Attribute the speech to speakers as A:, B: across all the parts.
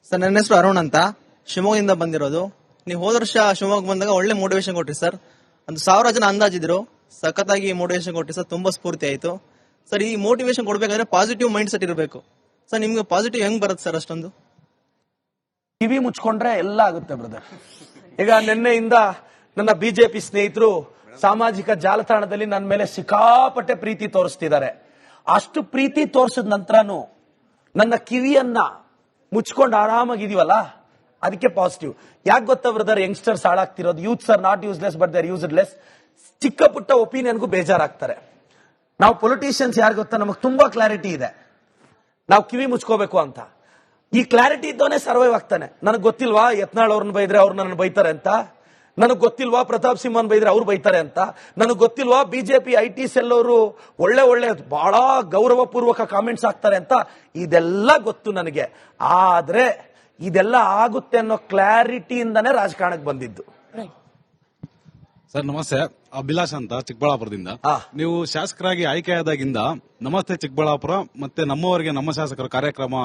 A: Sir ನನ್ನ ಹೆಸರು ಅರುಣ್ ಅಂತ, ಶಿವಮೊಗ್ಗದಿಂದ ಬಂದಿರೋದು. ನೀವು ಹೋದ ವರ್ಷ ಶಿವಮೊಗ್ಗ ಬಂದಾಗ ಒಳ್ಳೆ ಮೋಟಿವೇಶನ್ ಕೊಟ್ರಿ ಸರ್. ಒಂದು 1000 ಜನ ಅಂದಾಜಿದ್ರು, ಸಖತ್ತಾಗಿ ಮೋಟಿವೇಶನ್ ಕೊಟ್ರಿ ಸರ್. ತುಂಬಾ ಸ್ಫೂರ್ತಿ ಆಯ್ತು ಸರ್. ಈ ಮೋಟಿವೇಶನ್ ಕೊಡ್ಬೇಕಾದ್ರೆ ಪಾಸಿಟಿವ್ ಮೈಂಡ್ ಸೆಟ್ ಇರಬೇಕು ಸರ್. ನಿಮ್ಗೆ ಪಾಸಿಟಿವ್ ಹೆಂಗ್ ಬರುತ್ತೆ ಸರ್? ಅಷ್ಟೊಂದು
B: ಕಿವಿ ಮುಚ್ಕೊಂಡ್ರೆ ಎಲ್ಲ ಆಗುತ್ತೆ ಬ್ರದರ್. ಈಗ ನಿನ್ನೆಯಿಂದ ನನ್ನ ಬಿಜೆಪಿ ಸ್ನೇಹಿತರು ಸಾಮಾಜಿಕ ಜಾಲತಾಣದಲ್ಲಿ ನನ್ನ ಮೇಲೆ ಸಿಕ್ಕಾಪಟ್ಟೆ ಪ್ರೀತಿ ತೋರಿಸ್ತಿದ್ದಾರೆ. ಅಷ್ಟು ಪ್ರೀತಿ ತೋರಿಸಿದ ನಂತರನು ನನ್ನ ಕಿವಿಯನ್ನ ಮುಚ್ಕೊಂಡು ಆರಾಮಾಗಿದೀವಲ್ಲ, ಅದಕ್ಕೆ ಪಾಸಿಟಿವ್. ಯಾಕೆ ಗೊತ್ತಾ ಬ್ರದರ್, ಯಂಗ್ಸ್ಟರ್ಸ್ ಹಾಳಾಗ್ತಿರೋದು. Youths are not useless but they are useless. ಚಿಕ್ಕ ಪುಟ್ಟ ಒಪಿನಿಯನ್ಗೂ ಬೇಜಾರಾಗ್ತಾರೆ. ನಾವು ಪೊಲಿಟಿಷಿಯನ್ಸ್ ಯಾರು ಗೊತ್ತಾ, ನಮಗೆ ತುಂಬಾ ಕ್ಲಾರಿಟಿ ಇದೆ, ನಾವು ಕಿವಿ ಮುಚ್ಕೋಬೇಕು ಅಂತ. ಈ ಕ್ಲಾರಿಟಿ ಇದ್ದವನೇ ಸರ್ವೈವ್ ಆಗ್ತಾನೆ. ನನಗೆ ಗೊತ್ತಿಲ್ವಾ ಯತ್ನಾಳ್ ಅವ್ರನ್ನ ಬೈದ್ರೆ ಅವ್ರು ನನ್ನ ಬೈತಾರೆ ಅಂತ, ನನಗೆ ಗೊತ್ತಿಲ್ವಾ ಪ್ರತಾಪ್ ಸಿಂಹನ್ ಬೈದ್ರೆ ಅವ್ರು ಬೈತಾರೆ ಅಂತ, ನನಗೆ ಗೊತ್ತಿಲ್ವಾ ಬಿಜೆಪಿ ಐಟಿ ಸೆಲ್ ಅವರು ಒಳ್ಳೆ ಒಳ್ಳೆ ಬಹಳ ಗೌರವ ಪೂರ್ವಕ ಕಾಮೆಂಟ್ಸ್ ಹಾಕ್ತಾರೆ ಅಂತ. ಇದೆಲ್ಲ ಗೊತ್ತು ನನಗೆ. ಆದ್ರೆ ಇದೆಲ್ಲ ಆಗುತ್ತೆ ಅನ್ನೋ ಕ್ಲಾರಿಟಿಯಿಂದಾನೇ ರಾಜಕಾರಣಕ್ಕೆ ಬಂದಿದ್ದು.
C: ಸರ್ ನಮಸ್ತೆ, ಅಭಿಲಾಷ್ ಅಂತ ಚಿಕ್ಕಬಳ್ಳಾಪುರದಿಂದ. ನೀವು ಶಾಸಕರಾಗಿ ಆಯ್ಕೆಯಾದಾಗಿಂದ ನಮಸ್ತೆ ಚಿಕ್ಕಬಳ್ಳಾಪುರ ಮತ್ತೆ ನಮ್ಮವರಿಗೆ ನಮ್ಮ ಶಾಸಕರ ಕಾರ್ಯಕ್ರಮ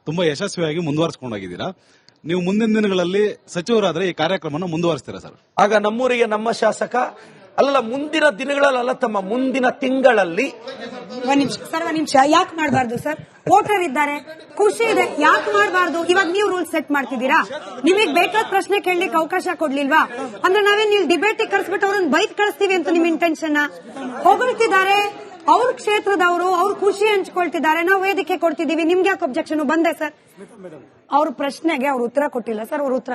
C: ತುಂಬಾ ಯಶಸ್ವಿಯಾಗಿ ಮುಂದುವರಿಸಿಕೊಂಡೋಗಿದ್ದೀರಾ. ನೀವು ಮುಂದಿನ ದಿನಗಳಲ್ಲಿ ಸಚಿವರಾದ್ರೆ ಈ ಕಾರ್ಯಕ್ರಮನ ಮುಂದುವರಿಸ್ತೀರಾ ಸರ್?
B: ಆಗ ನಮ್ಮೂರಿಗೆ ನಮ್ಮ ಶಾಸಕ ಅಲ್ಲ, ಮುಂದಿನ ದಿನಗಳಲ್ಲ ತಮ್ಮ, ಮುಂದಿನ ತಿಂಗಳಲ್ಲಿ.
D: ಒಂದ್ ನಿಮಿಷ ಯಾಕೆ ಮಾಡಬಾರ್ದು ಸರ್? ವೋಟರ್ ಇದ್ದಾರೆ, ಖುಷಿ ಇದೆ, ಯಾಕೆ ಮಾಡಬಾರ್ದು? ಇವಾಗ ನೀವು ರೂಲ್ಸ್ ಸೆಟ್ ಮಾಡ್ತಿದ್ದೀರಾ. ನಿಮಗೆ ಬೇಕಾದ ಪ್ರಶ್ನೆ ಕೇಳಲಿಕ್ಕೆ ಅವಕಾಶ ಕೊಡ್ಲಿಲ್ವಾ? ಅಂದ್ರೆ ನಾವೇನ್ ನೀವು ಡಿಬೇಟ್ ಕಳಿಸ್ಬಿಟ್ಟು ಅವ್ರನ್ನ ಬೈಕ್ ಕಳಿಸ್ತೀವಿ ಅಂತ ನಿಮ್ ಇಂಟೆನ್ಷನ್? ಹೊಗಳ್ತಿದ್ದಾರೆ, ಅವ್ರ ಕ್ಷೇತ್ರದವರು, ಅವ್ರು ಖುಷಿ ಹಂಚ್ಕೊಳ್ತಿದ್ದಾರೆ, ನಾವು ವೇದಿಕೆ ಕೊಡ್ತಿದೀವಿ, ನಿಮ್ಗೆ ಯಾಕೆ ಅಬ್ಜೆಕ್ಷನ್? ಬಂದೆ ಸರ್, ಅವ್ರ ಪ್ರಶ್ನೆಗೆ ಅವ್ರು ಉತ್ತರ ಕೊಟ್ಟಿಲ್ಲ ಸರ್. ಅವ್ರ ಉತ್ತರ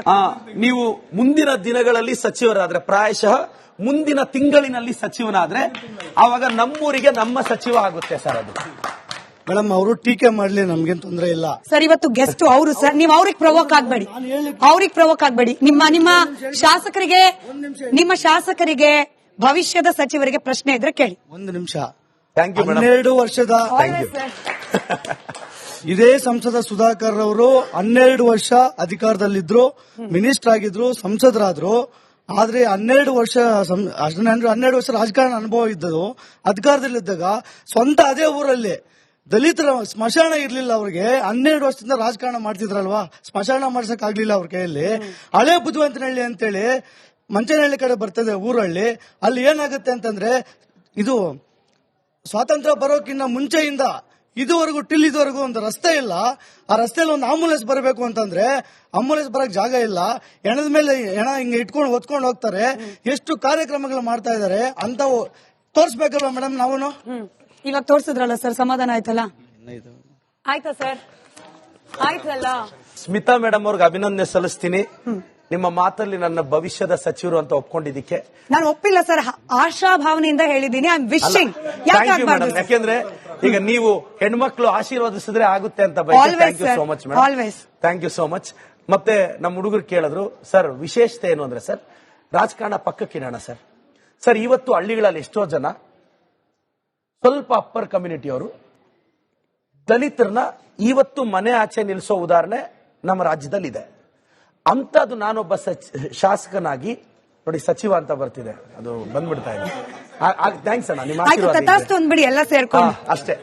B: ನೀವು ಮುಂದಿನ ದಿನಗಳಲ್ಲಿ ಸಚಿವರಾದ್ರೆ, ಪ್ರಾಯಶಃ ಮುಂದಿನ ತಿಂಗಳಿನಲ್ಲಿ ಸಚಿವನಾದ್ರೆ, ಆವಾಗ ನಮ್ಮೂರಿಗೆ ನಮ್ಮ ಸಚಿವ ಆಗುತ್ತೆ ಸರ್. ಅದು
E: ಮೇಡಮ್ ಅವರು ಟೀಕೆ ಮಾಡ್ಲಿ, ನಮ್ಗೇನ್ ತೊಂದರೆ ಇಲ್ಲ
D: ಸರ್. ಇವತ್ತು ಗೆಸ್ಟ್ ಅವರು ಸರ್, ನೀವು ಅವ್ರಿಗೆ ಪ್ರವೋಕ್ ಆಗ್ಬೇಡಿ, ಅವ್ರಿಗೆ ಪ್ರವೋಕ್ ಆಗ್ಬೇಡಿ. ನಿಮ್ಮ ಶಾಸಕರಿಗೆ ಭವಿಷ್ಯದ ಸಚಿವರಿಗೆ ಪ್ರಶ್ನೆ ಇದ್ರೆ ಕೇಳಿ.
E: ಒಂದು ನಿಮಿಷ.
B: Thank you.
E: 12 ವರ್ಷದ ಇದೇ ಸಂಸದ ಸುಧಾಕರ್ ಅವರು 12 ವರ್ಷ ಅಧಿಕಾರದಲ್ಲಿದ್ರು, ಮಿನಿಸ್ಟರ್ ಆಗಿದ್ರು, ಸಂಸದರಾದ್ರು. ಆದ್ರೆ 12 ವರ್ಷ ರಾಜಕಾರಣ ಅನುಭವ ಇದ್ದದು. ಅಧಿಕಾರದಲ್ಲಿದ್ದಾಗ ಸ್ವಂತ ಅದೇ ಊರಲ್ಲಿ ದಲಿತರ ಸ್ಮಶಾನ ಇರ್ಲಿಲ್ಲ ಅವ್ರಿಗೆ. 12 ವರ್ಷದಿಂದ ರಾಜಕಾರಣ ಮಾಡ್ತಿದ್ರಲ್ವಾ, ಸ್ಮಶಾನ ಮಾಡ್ಸಕ್ ಆಗ್ಲಿಲ್ಲ ಅವ್ರ ಕೈಯಲ್ಲಿ. ಹಳೆ ಬುದ್ಧಿವಂತನಹಳ್ಳಿ ಅಂತೇಳಿ ಮಂಚನಹಳ್ಳಿ ಕಡೆ ಬರ್ತದೆ ಊರಳ್ಳಿ. ಅಲ್ಲಿ ಏನಾಗುತ್ತೆ ಅಂತಂದ್ರೆ, ಇದು ಸ್ವಾತಂತ್ರ್ಯ ಬರೋಕ್ಕಿಂತ ಮುಂಚೆಯಿಂದ ಇದುವರೆಗೂ ಇದುವರೆಗೂ ಒಂದು ರಸ್ತೆ ಇಲ್ಲ. ಆ ರಸ್ತೆಯಲ್ಲಿ ಒಂದು ಆಂಬುಲೆನ್ಸ್ ಬರಬೇಕು ಅಂತಂದ್ರೆ ಆಂಬುಲೆನ್ಸ್ ಬರಕ್ ಜಾಗ ಇಲ್ಲ. ಹೆಣದ ಮೇಲೆ ಹೆಣ ಹಿಂಗೆ ಇಟ್ಕೊಂಡು ಹೊತ್ಕೊಂಡು ಹೋಗ್ತಾರೆ. ಎಷ್ಟು ಕಾರ್ಯಕ್ರಮಗಳು ಮಾಡ್ತಾ ಇದಾರೆ ಅಂತ ತೋರ್ಸ್ಬೇಕಲ್ವಾ ಮೇಡಮ್? ನಾವು
D: ಇವಾಗ ತೋರ್ಸಿದ್ರಲ್ಲ ಸರ್, ಸಮಾಧಾನ ಆಯ್ತಲ್ಲ? ಆಯ್ತಾ ಸರ್? ಆಯ್ತಲ್ಲ.
B: ಸ್ಮಿತಾ ಮೇಡಮ್ ಅವ್ರಿಗೆ ಅಭಿನಂದನೆ ಸಲ್ಲಿಸ್ತೀನಿ. ನಿಮ್ಮ ಮಾತಲ್ಲಿ ನನ್ನ ಭವಿಷ್ಯದ ಸಚಿವರು ಅಂತ ಒಪ್ಕೊಂಡಿದ್ದಕ್ಕೆ
D: ನಾನು ಒಪ್ಪಿಲ್ಲ ಸರ್, ಆಶಾ ಭಾವನೆಯಿಂದ ಹೇಳಿದ್ದೀನಿ. I am wishing.
B: ಯಾಕೆಂದ್ರೆ ಈಗ ನೀವು ಹೆಣ್ಮಕ್ಳು ಆಶೀರ್ವಾದಿಸಿದ್ರೆ ಆಗುತ್ತೆ ಅಂತ ಬಯಸಿ. Thank you so much madam, thank you so much. ಮತ್ತೆ ನಮ್ಮ ಹುಡುಗರು ಕೇಳಿದ್ರು ಸರ್, ವಿಶೇಷತೆ ಏನು ಅಂದ್ರೆ ಸರ್, ರಾಜಕಾರಣ ಪಕ್ಕಕ್ಕಿಡೋಣ ಸರ್. ಸರ್ ಇವತ್ತು ಹಳ್ಳಿಗಳಲ್ಲಿ ಎಷ್ಟೋ ಜನ ಸ್ವಲ್ಪ ಅಪ್ಪರ್ ಕಮ್ಯುನಿಟಿ ಅವರು ದಲಿತರನ್ನ ಇವತ್ತು ಮನೆ ಆಚೆ ನಿಲ್ಲಿಸೋ ಉದಾಹರಣೆ ನಮ್ಮ ರಾಜ್ಯದಲ್ಲಿ ಇದೆ. ಅಂತದ್ದು ನಾನೊಬ್ಬ ಶಾಸಕನಾಗಿ ನೋಡಿ, ಸಚಿವ ಅಂತ ಬರ್ತಿದೆ, ಅದು ಬಂದ್ಬಿಡ್ತಾ ಇದೆ. ಥ್ಯಾಂಕ್ಸ್ ಅಣ್ಣ, ನಿಮ್ಮ ಆಶೀರ್ವಾದ ಅಷ್ಟೇ.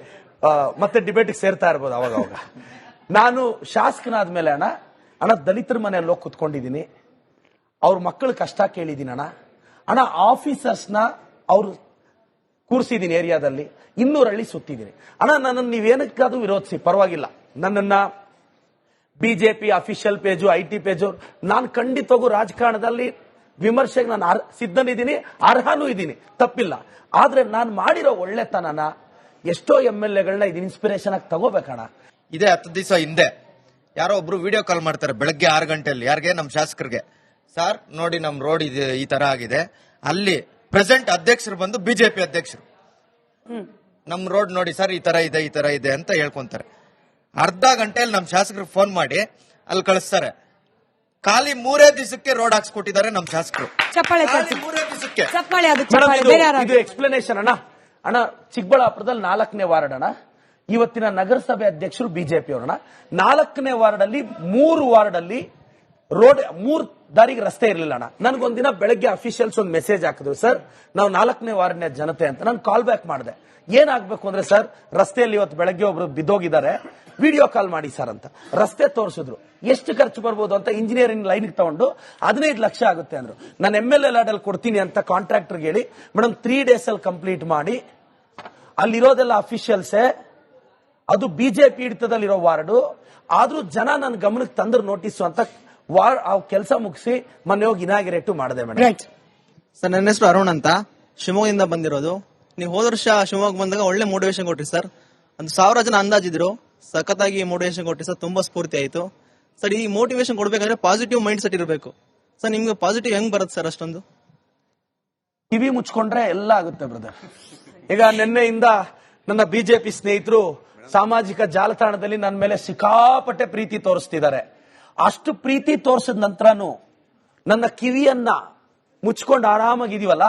B: ಮತ್ತೆ ಡಿಬೇಟ್ ಸೇರ್ತಾ ಇರ್ಬೋದು ಅವಾಗ ಅವಾಗ. ನಾನು ಶಾಸಕನಾದ್ಮೇಲೆ ಅಣ್ಣ ದಲಿತರ ಮನೆಯಲ್ಲಿ ಹೋಗಿ ಕುತ್ಕೊಂಡಿದ್ದೀನಿ, ಅವ್ರ ಮಕ್ಕಳ ಕಷ್ಟ ಕೇಳಿದೀನಿ ಅಣ್ಣ. ಆಫೀಸರ್ಸ್ನ ಅವ್ರು ಕೂರಿಸಿದೀನಿ ಏರಿಯಾದಲ್ಲಿ, 200 ಹಳ್ಳಿ ಸುತ್ತಿದ್ದೀನಿ ಅಣ್ಣ. ನನ್ನನ್ನು ನೀವೇನಕ್ಕಾದ್ರೂ ವಿರೋಧಿಸಿ ಪರವಾಗಿಲ್ಲ. ನನ್ನನ್ನ BJP official page, IT page, ನಾನು ಖಂಡಿತವಾಗೂ ರಾಜಕಾರಣದಲ್ಲಿ ವಿಮರ್ಶೆಗೆ ನಾನು ಸಿದ್ಧನಿದ್ದೀನಿ, ಅರ್ಹನೂ ಇದ್ದೀನಿ, ತಪ್ಪಿಲ್ಲ. ಆದ್ರೆ ನಾನು ಮಾಡಿರೋ ಒಳ್ಳೆತನನ ಎಷ್ಟೋ MLAಗಳನ್ನ ಇದು ಇನ್ಸ್ಪಿರೇಷನ್ ಆಗಿ ತಗೋಬೇಕಣ್ಣ.
F: ಇದೇ 10 ದಿವಸ ಹಿಂದೆ ಯಾರೋ ಒಬ್ರು ವಿಡಿಯೋ ಕಾಲ್ ಮಾಡ್ತಾರೆ ಬೆಳಗ್ಗೆ 6 ಗಂಟೆಯಲ್ಲಿ. ಯಾರಿಗೆ? ನಮ್ಮ ಶಾಸಕರಿಗೆ. ಸರ್ ನೋಡಿ, ನಮ್ ರೋಡ್ ಈ ತರ ಆಗಿದೆ. ಅಲ್ಲಿ ಪ್ರೆಸೆಂಟ್ ಅಧ್ಯಕ್ಷರು ಬಂದು ಬಿಜೆಪಿ ಅಧ್ಯಕ್ಷರು, ನಮ್ ರೋಡ್ ನೋಡಿ ಸರ್, ಈ ತರ ಇದೆ ಅಂತ ಹೇಳ್ಕೊಂತಾರೆ. ಅರ್ಧ ಗಂಟೆಯಲ್ಲಿ ನಮ್ಮ ಶಾಸಕರು ಫೋನ್ ಮಾಡಿ ಅಲ್ಲಿ ಕಳಿಸ್ತಾರೆ. ಖಾಲಿ 3 ದಿವಸಕ್ಕೆ ರೋಡ್ ಹಾಕ್ಸ್ಕೊಟ್ಟಿದ್ದಾರೆ ನಮ್ಮ ಶಾಸಕರು. 3 ದಿವಸಕ್ಕೆ.
B: ಇದು ಎಕ್ಸ್ಪ್ಲನೇಷನ್ ಅಣ್ಣ. ಚಿಕ್ಕಬಳ್ಳಾಪುರದಲ್ಲಿ 4ನೇ ವಾರ್ಡ್ ಅಣ್ಣ. ಇವತ್ತಿನ ನಗರಸಭೆ ಅಧ್ಯಕ್ಷರು ಬಿಜೆಪಿ ಅವರಣ್ಣ. 4ನೇ ವಾರ್ಡ್ ಅಲ್ಲಿ 3 ವಾರ್ಡ್ ಅಲ್ಲಿ ರೋಡ್ 3 ದಾರಿಗೆ ರಸ್ತೆ ಇರ್ಲಿಲ್ಲ ಅಣ್ಣ. ನನ್ಗೊಂದಿನ ಬೆಳಗ್ಗೆ ಅಫಿಷಿಯಲ್ಸ್ ಒಂದು ಮೆಸೇಜ್ ಹಾಕಿದ್ರು, ಸರ್ ನಾವು 4ನೇ ವಾರ್ಡ್ನ ಜನತೆ ಅಂತ. ನಾನು ಕಾಲ್ ಬ್ಯಾಕ್ ಮಾಡಿದೆ, ಏನಾಗ್ಬೇಕು ಅಂದ್ರೆ ಸರ್ ರಸ್ತೆಯಲ್ಲಿ ಇವತ್ತು ಬೆಳಗ್ಗೆ ಒಬ್ರು ಬಿದ್ದೋಗಿದ್ದಾರೆ, ವಿಡಿಯೋ ಕಾಲ್ ಮಾಡಿ ಸರ್ ಅಂತ. ರಸ್ತೆ ತೋರಿಸಿದ್ರು, ಎಷ್ಟು ಖರ್ಚು ಬರ್ಬೋದು ಅಂತ ಇಂಜಿನಿಯರಿಂಗ್ ಲೈನ್ ತಗೊಂಡು 15 ಲಕ್ಷ ಆಗುತ್ತೆ ಅಂದ್ರು. ನಾನು MLA ಲಾಡಲ್ಲಿ ಕೊಡ್ತೀನಿ ಅಂತ ಕಾಂಟ್ರಾಕ್ಟರ್ಗೆ ಹೇಳಿ, ಮೇಡಮ್ 3 days ಅಲ್ಲಿ ಕಂಪ್ಲೀಟ್ ಮಾಡಿ, ಅಲ್ಲಿರೋದೆಲ್ಲ ಅಫಿಷಿಯಲ್ಸೇ, ಅದು ಬಿಜೆಪಿ ಹಿಡಿತದಲ್ಲಿರೋ ವಾರ್ಡು, ಆದ್ರೂ ಜನ ನನ್ನ ಗಮನಕ್ಕೆ ತಂದ್ರು ನೋಟಿಸ್ ಅಂತ ಕೆಲಸ ಮುಗಿಸಿ ಮೊನ್ನೆ ಹೋಗಿ ಇನಾಗಿರೇಟ್ ಮಾಡಿದೆ ಮೇಡಮ್.
A: ಸರ್ ನನ್ನ ಹೆಸರು ಅರುಣ್ ಅಂತ, ಶಿವಮೊಗ್ಗದಿಂದ ಬಂದಿರೋದು. ನೀವು ಹೋದ ವರ್ಷ ಶಿವಮೊಗ್ಗ ಬಂದಾಗ ಒಳ್ಳೆ ಮೋಟಿವೇಶನ್ ಕೊಟ್ರಿ ಸರ್. ಒಂದು 1000 ಜನ ಅಂದಾಜಿದ್ರು, ಸಖತ್ತಾಗಿ ಮೋಟಿವೇಶನ್ ಕೊಟ್ರಿ ಸರ್, ತುಂಬಾ ಸ್ಫೂರ್ತಿ ಆಯ್ತು ಸರ್. ಈ ಮೋಟಿವೇಶನ್ ಕೊಡ್ಬೇಕಾದ್ರೆ ಪಾಸಿಟಿವ್ ಮೈಂಡ್ ಸೆಟ್ ಇರಬೇಕು ಸರ್. ನಿಮ್ಗೆ ಪಾಸಿಟಿವ್ ಹೆಂಗ್ ಬರುತ್ತೆ ಸರ್? ಅಷ್ಟೊಂದು
B: ಕಿವಿ ಮುಚ್ಕೊಂಡ್ರೆ ಎಲ್ಲ ಆಗುತ್ತೆ ಬ್ರದರ್. ಈಗ ನಿನ್ನೆಯಿಂದ ನನ್ನ ಬಿಜೆಪಿ ಸ್ನೇಹಿತರು ಸಾಮಾಜಿಕ ಜಾಲತಾಣದಲ್ಲಿ ನನ್ನ ಮೇಲೆ ಸಿಕ್ಕಾಪಟ್ಟೆ ಪ್ರೀತಿ ತೋರಿಸ್ತಿದ್ದಾರೆ. ಅಷ್ಟು ಪ್ರೀತಿ ತೋರಿಸಿದ ನಂತರನು ನನ್ನ ಕಿವಿಯನ್ನ ಮುಚ್ಕೊಂಡು ಆರಾಮಾಗಿದೀವಲ್ಲ,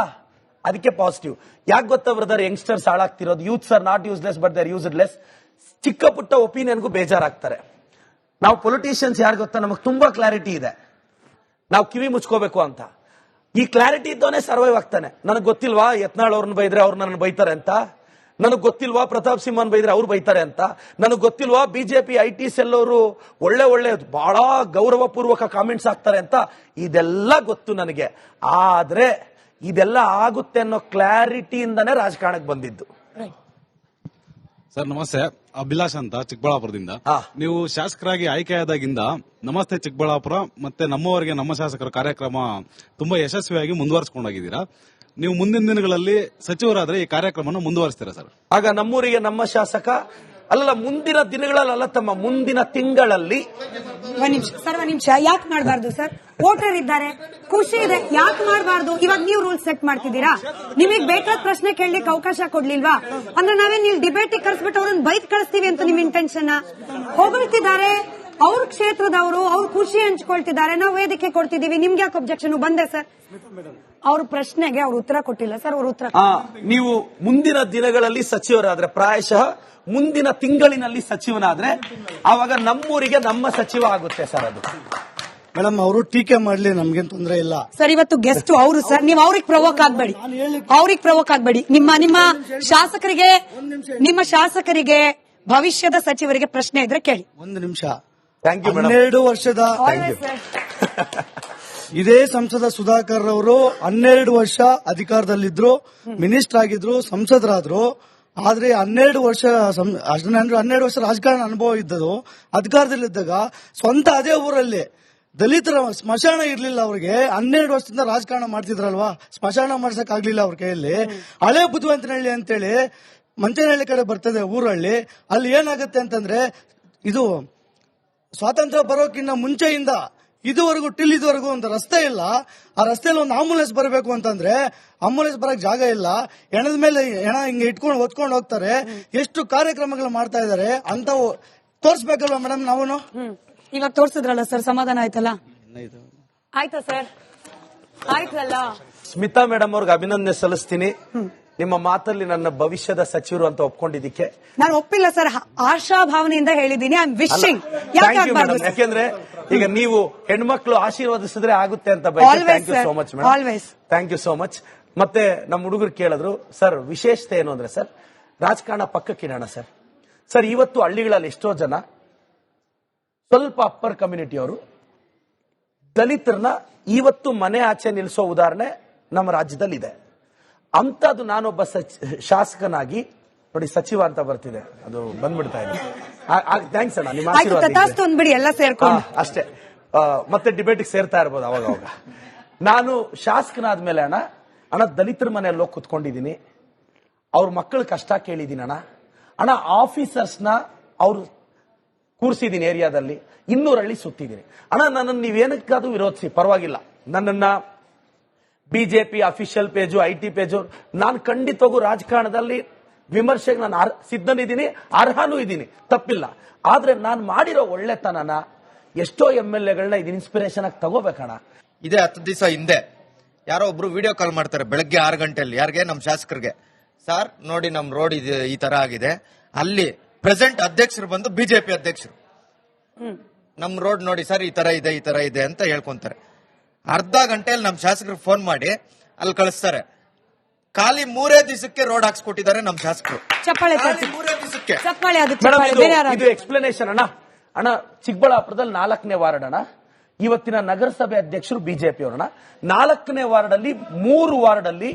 B: ಅದಕ್ಕೆ ಪಾಸಿಟಿವ್. ಯಾಕೆ ಗೊತ್ತಾ ಬ್ರದರ್, ಯಂಗ್ಸ್ಟರ್ಸ್ ಹಾಳಾಗ್ತಿರೋದು. Youths are not useless but they are useless. ಚಿಕ್ಕ ಪುಟ್ಟ ಒಪಿನಿಯನ್ಗೂ ಬೇಜಾರಾಗ್ತಾರೆ. ನಾವು ಪೊಲಿಟಿಷಿಯನ್ಸ್ ಯಾರು ಗೊತ್ತಾ, ನಮಗೆ ತುಂಬಾ ಕ್ಲಾರಿಟಿ ಇದೆ, ನಾವು ಕಿವಿ ಮುಚ್ಕೋಬೇಕು ಅಂತ. ಈ ಕ್ಲಾರಿಟಿ ಇದ್ದವನೇ ಸರ್ವೈವ್ ಆಗ್ತಾನೆ. ನನಗೆ ಗೊತ್ತಿಲ್ವಾ ಯತ್ನಾಳ್ ಅವ್ರನ್ನ ಬೈದ್ರೆ ಅವ್ರು ನನ್ನ ಬೈತಾರೆ ಅಂತ, ನನಗೆ ಗೊತ್ತಿಲ್ವಾ ಪ್ರತಾಪ್ ಸಿಂಹನ್ ಬೈದ್ರೆ ಅವ್ರು ಬೈತಾರೆ ಅಂತ, ನನಗೆ ಗೊತ್ತಿಲ್ವಾ ಬಿಜೆಪಿ IT ಸೆಲ್ ಅವರು ಒಳ್ಳೆ ಬಹಳ ಗೌರವ ಪೂರ್ವಕ ಕಾಮೆಂಟ್ಸ್ ಹಾಕ್ತಾರೆ ಅಂತ. ಇದೆಲ್ಲ ಗೊತ್ತು ನನಗೆ. ಆದ್ರೆ ಇದೆಲ್ಲ ಆಗುತ್ತೆ ಅನ್ನೋ ಕ್ಲಾರಿಟಿಯಿಂದಾನೇ ರಾಜಕಾರಣಕ್ಕೆ ಬಂದಿದ್ದು.
C: ಸರ್ ನಮಸ್ತೆ, ಅಭಿಲಾಷ್ ಅಂತ ಚಿಕ್ಕಬಳ್ಳಾಪುರದಿಂದ. ನೀವು ಶಾಸಕರಾಗಿ ಆಯ್ಕೆಯಾದಾಗಿಂದ ನಮಸ್ತೆ ಚಿಕ್ಕಬಳ್ಳಾಪುರ ಮತ್ತೆ ನಮ್ಮವರಿಗೆ ನಮ್ಮ ಶಾಸಕರ ಕಾರ್ಯಕ್ರಮ ತುಂಬಾ ಯಶಸ್ವಿಯಾಗಿ ಮುಂದುವರಿಸಿಕೊಂಡೋಗಿದ್ದೀರಾ. ನೀವು ಮುಂದಿನ ದಿನಗಳಲ್ಲಿ ಸಚಿವರಾದ್ರೆ ಈ ಕಾರ್ಯಕ್ರಮ ಮುಂದುವರಿಸ್ತೀರಾ ಸರ್?
B: ಆಗ ನಮ್ಮೂರಿಗೆ ನಮ್ಮ ಶಾಸಕ ಅಲ್ಲ, ಮುಂದಿನ ದಿನಗಳಲ್ಲ ತಮ್ಮ, ಮುಂದಿನ ತಿಂಗಳಲ್ಲಿ.
D: ಒಂದ್ ನಿಮಿಷ ಯಾಕೆ ಮಾಡಬಾರ್ದು ಸರ್? ವೋಟರ್ ಇದ್ದಾರೆ, ಖುಷಿ ಇದೆ, ಯಾಕೆ ಮಾಡಬಾರ್ದು? ಇವಾಗ ನೀವು ರೂಲ್ಸ್ ಸೆಟ್ ಮಾಡ್ತಿದ್ದೀರಾ. ನಿಮಗೆ ಬೇಕಾದ ಪ್ರಶ್ನೆ ಕೇಳಲಿಕ್ಕೆ ಅವಕಾಶ ಕೊಡ್ಲಿಲ್ವಾ? ಅಂದ್ರೆ ನಾವೇನ್ ನೀವು ಡಿಬೇಟ್ ಕಳಿಸ್ಬಿಟ್ಟು ಅವ್ರನ್ನ ಬೈಕ್ ಕಳಿಸ್ತೀವಿ ಅಂತ ನಿಮ್ ಇಂಟೆನ್ಷನ್? ಹೊಗಳ್ತಿದ್ದಾರೆ, ಅವ್ರ ಕ್ಷೇತ್ರದವರು, ಅವ್ರ ಖುಷಿ ಹಂಚ್ಕೊಳ್ತಿದ್ದಾರೆ, ನಾವು ವೇದಿಕೆ ಕೊಡ್ತಿದೀವಿ, ನಿಮ್ಗೆ ಯಾಕೆ ಅಬ್ಜೆಕ್ಷನ್? ಬಂದೆ ಸರ್, ಅವ್ರ ಪ್ರಶ್ನೆಗೆ ಅವ್ರ ಉತ್ತರ ಕೊಟ್ಟಿಲ್ಲ ಸರ್. ಅವ್ರ ಉತ್ತರ
B: ನೀವು ಮುಂದಿನ ದಿನಗಳಲ್ಲಿ ಸಚಿವರಾದ್ರೆ, ಪ್ರಾಯಶಃ ಮುಂದಿನ ತಿಂಗಳಿನಲ್ಲಿ ಸಚಿವನಾದ್ರೆ, ಆವಾಗ ನಮ್ಮೂರಿಗೆ ನಮ್ಮ ಸಚಿವ ಆಗುತ್ತೆ ಸರ್. ಅದು
E: ಮೇಡಮ್ ಅವರು ಟೀಕೆ ಮಾಡ್ಲಿ, ನಮ್ಗೇನ್ ತೊಂದರೆ ಇಲ್ಲ
D: ಸರ್. ಇವತ್ತು ಗೆಸ್ಟ್ ಅವರು ಸರ್, ನೀವು ಅವ್ರಿಗೆ ಪ್ರವೋಕ್ ಆಗ್ಬೇಡಿ. ನಿಮ್ಮ ಶಾಸಕರಿಗೆ ಭವಿಷ್ಯದ ಸಚಿವರಿಗೆ ಪ್ರಶ್ನೆ ಇದ್ರೆ ಕೇಳಿ.
E: ಒಂದು ನಿಮಿಷ.
B: Thank you madam.
E: 12 ವರ್ಷದ ಇದೇ ಸಂಸದ ಸುಧಾಕರ್ ಅವರು 12 ವರ್ಷ ಅಧಿಕಾರದಲ್ಲಿದ್ರು, ಮಿನಿಸ್ಟರ್ ಆಗಿದ್ರು, ಸಂಸದರಾದ್ರು. ಆದ್ರೆ 12 ವರ್ಷ ರಾಜಕಾರಣ ಅನುಭವ ಇದ್ದದು. ಅಧಿಕಾರದಲ್ಲಿದ್ದಾಗ ಸ್ವಂತ ಅದೇ ಊರಲ್ಲಿ ದಲಿತರ ಸ್ಮಶಾನ ಇರ್ಲಿಲ್ಲ ಅವ್ರಿಗೆ. 12 ವರ್ಷದಿಂದ ರಾಜಕಾರಣ ಮಾಡ್ತಿದ್ರಲ್ವಾ, ಸ್ಮಶಾನ ಮಾಡ್ಸಕ್ ಆಗ್ಲಿಲ್ಲ ಅವ್ರ ಕೈಯಲ್ಲಿ. ಹಳೆ ಬುದ್ಧಿವಂತನಹಳ್ಳಿ ಅಂತೇಳಿ ಮಂಚನಹಳ್ಳಿ ಕಡೆ ಬರ್ತದೆ ಊರಳ್ಳಿ. ಅಲ್ಲಿ ಏನಾಗುತ್ತೆ ಅಂತಂದ್ರೆ, ಇದು ಸ್ವಾತಂತ್ರ್ಯ ಬರೋಕ್ಕಿಂತ ಮುಂಚೆಯಿಂದ ಇದುವರೆಗೂ ಒಂದು ರಸ್ತೆ ಇಲ್ಲ. ಆ ರಸ್ತೆಯಲ್ಲಿ ಒಂದು ಆಂಬುಲೆನ್ಸ್ ಬರಬೇಕು ಅಂತಂದ್ರೆ ಆಂಬುಲೆನ್ಸ್ ಬರಕ್ ಜಾಗ ಇಲ್ಲ. ಹೆಣದ ಮೇಲೆ ಹೆಣ ಹಿಂಗೆ ಇಟ್ಕೊಂಡು ಹೊತ್ಕೊಂಡು ಹೋಗ್ತಾರೆ. ಎಷ್ಟು ಕಾರ್ಯಕ್ರಮಗಳು ಮಾಡ್ತಾ ಇದಾರೆ ಅಂತ ತೋರ್ಸ್ಬೇಕಲ್ವಾ ಮೇಡಮ್? ನಾವು
D: ಇವಾಗ ತೋರ್ಸಿದ್ರಲ್ಲ ಸರ್, ಸಮಾಧಾನ ಆಯ್ತಲ್ಲ? ಆಯ್ತಾ ಸರ್? ಆಯ್ತಲ್ಲ.
B: ಸ್ಮಿತಾ ಮೇಡಮ್ ಅವ್ರಿಗೆ ಅಭಿನಂದನೆ ಸಲ್ಲಿಸ್ತೀನಿ. ನಿಮ್ಮ ಮಾತಲ್ಲಿ ನನ್ನ ಭವಿಷ್ಯದ ಸಚಿವರು ಅಂತ ಒಪ್ಕೊಂಡಿದ್ದಕ್ಕೆ
D: ನಾನು ಒಪ್ಪಿಲ್ಲ ಸರ್, ಆಶಾ ಭಾವನೆಯಿಂದ ಹೇಳಿದ್ದೀನಿ. I am wishing.
B: ಯಾಕೆಂದ್ರೆ ಈಗ ನೀವು ಹೆಣ್ಮಕ್ಳು ಆಶೀರ್ವದಿಸಿದ್ರೆ ಆಗುತ್ತೆ ಅಂತ ಬಯಸಿ. Thank you so much madam. Thank you so much. ಮತ್ತೆ ನಮ್ಮ ಹುಡುಗರು ಕೇಳಿದ್ರು, ಸರ್ ವಿಶೇಷತೆ ಏನು ಅಂದ್ರೆ, ಸರ್ ರಾಜಕಾರಣ ಪಕ್ಕಕ್ಕಿಡೋಣ ಸರ್. ಸರ್ ಇವತ್ತು ಹಳ್ಳಿಗಳಲ್ಲಿ ಎಷ್ಟೋ ಜನ ಸ್ವಲ್ಪ ಅಪ್ಪರ್ ಕಮ್ಯುನಿಟಿ ಅವರು ದಲಿತರನ್ನ ಇವತ್ತು ಮನೆ ಆಚೆ ನಿಲ್ಲಿಸೋ ಉದಾಹರಣೆ ನಮ್ಮ ರಾಜ್ಯದಲ್ಲಿ ಇದೆ. ಅಂತದ್ದು ನಾನೊಬ್ಬ ಶಾಸಕನಾಗಿ ನೋಡಿ, ಸಚಿವ ಅಂತ ಬರ್ತಿದೆ, ಅದು ಬಂದ್ಬಿಡ್ತಾ ಇದೆ. ಥ್ಯಾಂಕ್ಸ್ ಅಣ್ಣ, ನಿಮ್ಮ ಆಶೀರ್ವಾದ ಅಷ್ಟೇ. ಮತ್ತೆ ಡಿಬೇಟಿಗೆ ಸೇರ್ತಾ ಇರ್ಬೋದು ಅವಾಗ. ನಾನು ಶಾಸಕನಾದ್ಮೇಲೆ ಅಣ್ಣ ದಲಿತರ ಮನೆಯಲ್ಲಿ ಹೋಗಿ ಕುತ್ಕೊಂಡಿದ್ದೀನಿ, ಅವ್ರ ಮಕ್ಕಳ ಕಷ್ಟ ಕೇಳಿದೀನಿ ಅಣ್ಣ. ಆಫೀಸರ್ಸ್ನ ಅವ್ರು ಕೂರಿಸಿದೀನಿ ಏರಿಯಾದಲ್ಲಿ, 200 ಹಳ್ಳಿ ಸುತ್ತಿದ್ದೀನಿ ಅಣ್ಣ. ನನ್ನನ್ನು ನೀವೇನಕ್ಕಾದ್ರೂ ವಿರೋಧಿಸಿ ಪರವಾಗಿಲ್ಲ. ನನ್ನನ್ನ BJP official page, IT page, ನಾನು ಖಂಡಿತವಾಗೂ ರಾಜಕಾರಣದಲ್ಲಿ ವಿಮರ್ಶೆಗೆ ನಾನು ಸಿದ್ಧನಿದ್ದೀನಿ, ಅರ್ಹನೂ ಇದ್ದೀನಿ, ತಪ್ಪಿಲ್ಲ. ಆದ್ರೆ ನಾನು ಮಾಡಿರೋ ಒಳ್ಳೆತನನ ಎಷ್ಟೋ MLAಗಳನ್ನ ಇದು ಇನ್ಸ್ಪಿರೇಷನ್ ಆಗಿ ತಗೋಬೇಕಣ್ಣ.
F: ಇದೇ 10 ದಿವಸ ಹಿಂದೆ ಯಾರೋ ಒಬ್ರು ವಿಡಿಯೋ ಕಾಲ್ ಮಾಡ್ತಾರೆ ಬೆಳಗ್ಗೆ 6 ಗಂಟೆಯಲ್ಲಿ. ಯಾರಿಗೆ? ನಮ್ಮ ಶಾಸಕರಿಗೆ. ಸರ್ ನೋಡಿ ನಮ್ ರೋಡ್ ಈ ತರ ಆಗಿದೆ. ಅಲ್ಲಿ ಪ್ರೆಸೆಂಟ್ ಅಧ್ಯಕ್ಷರು ಬಂದು ಬಿಜೆಪಿ ಅಧ್ಯಕ್ಷರು. ನಮ್ ರೋಡ್ ನೋಡಿ ಸರ್ ಈ ತರ ಇದೆ ಅಂತ ಹೇಳ್ಕೊಂತಾರೆ. ಅರ್ಧ ಗಂಟೆಯಲ್ಲಿ ನಮ್ ಶಾಸಕರಿಗೆ ಫೋನ್ ಮಾಡಿ ಅಲ್ಲಿ ಕಳಿಸ್ತಾರೆ. ಖಾಲಿ 3 ದಿವಸಕ್ಕೆ ರೋಡ್ ಹಾಕ್ಸ್ಕೊಟ್ಟಿದ್ದಾರೆ ನಮ್ ಶಾಸಕರು.
D: ಚಪ್ಪಾಳೆ
F: 3 ದಿವಸಕ್ಕೆ.
B: ಇದು ಎಕ್ಸ್ಪ್ಲನೇಷನ್ ಅಣ್ಣ. ಚಿಕ್ಕಬಳ್ಳಾಪುರದಲ್ಲಿ 4ನೇ ವಾರ್ಡ್ ಅಣ್ಣ. ಇವತ್ತಿನ ನಗರಸಭೆ ಅಧ್ಯಕ್ಷರು ಬಿಜೆಪಿ ಅವರಣ್ಣ. 4ನೇ ವಾರ್ಡ್ ಅಲ್ಲಿ 3 ವಾರ್ಡ್ ಅಲ್ಲಿ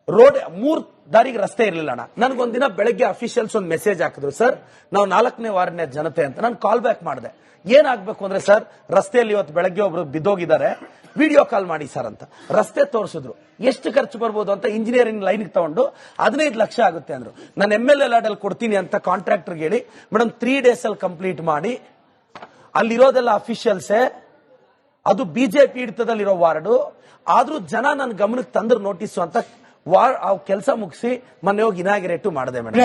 B: ರೋಡ್ 3 ದಾರಿಗೆ ರಸ್ತೆ ಇರಲಿಲ್ಲ ಅಣ್ಣ. ನನ್ಗೊಂದಿನ ಬೆಳಗ್ಗೆ ಅಫಿಷಿಯಲ್ಸ್ ಒಂದು ಮೆಸೇಜ್ ಹಾಕಿದ್ರು, ಸರ್ ನಾವು 4ನೇ ವಾರ್ಡ್ನ ಜನತೆ ಅಂತ. ನಾನು ಕಾಲ್ ಬ್ಯಾಕ್ ಮಾಡಿದೆ. ಏನಾಗ್ಬೇಕು ಅಂದ್ರೆ ಸರ್ ರಸ್ತೆಯಲ್ಲಿ ಇವತ್ತು ಬೆಳಗ್ಗೆ ಒಬ್ರು ಬಿದ್ದೋಗಿದ್ದಾರೆ, ವಿಡಿಯೋ ಕಾಲ್ ಮಾಡಿ ಸರ್ ಅಂತ. ರಸ್ತೆ ತೋರಿಸಿದ್ರು. ಎಷ್ಟು ಖರ್ಚು ಬರ್ಬೋದು ಅಂತ ಇಂಜಿನಿಯರಿಂಗ್ ಲೈನ್ ತಗೊಂಡು 15 ಲಕ್ಷ ಆಗುತ್ತೆ ಅಂದ್ರು. ನಾನು MLA ಲ್ಯಾಡ್ ಅಲ್ಲಿ ಕೊಡ್ತೀನಿ ಅಂತ ಕಾಂಟ್ರಾಕ್ಟರ್ ಹೇಳಿ ಮೇಡಮ್ 3 days ಅಲ್ಲಿ ಕಂಪ್ಲೀಟ್ ಮಾಡಿ, ಅಲ್ಲಿರೋದೆಲ್ಲ ಅಫಿಷಿಯಲ್ಸೇ, ಅದು ಬಿಜೆಪಿ ಹಿಡಿತದಲ್ಲಿರೋ ವಾರ್ಡು. ಆದ್ರೂ ಜನ ನನ್ನ ಗಮನಕ್ಕೆ ತಂದ್ರು ನೋಟಿಸ್ ಅಂತ ಕೆಲಸ ಮುಗಿಸಿ ಮೊನ್ನೆ ಹೋಗಿ ಇನಾಗಿರೇಟ್ ಮಾಡಿದೆ ಮೇಡಮ್.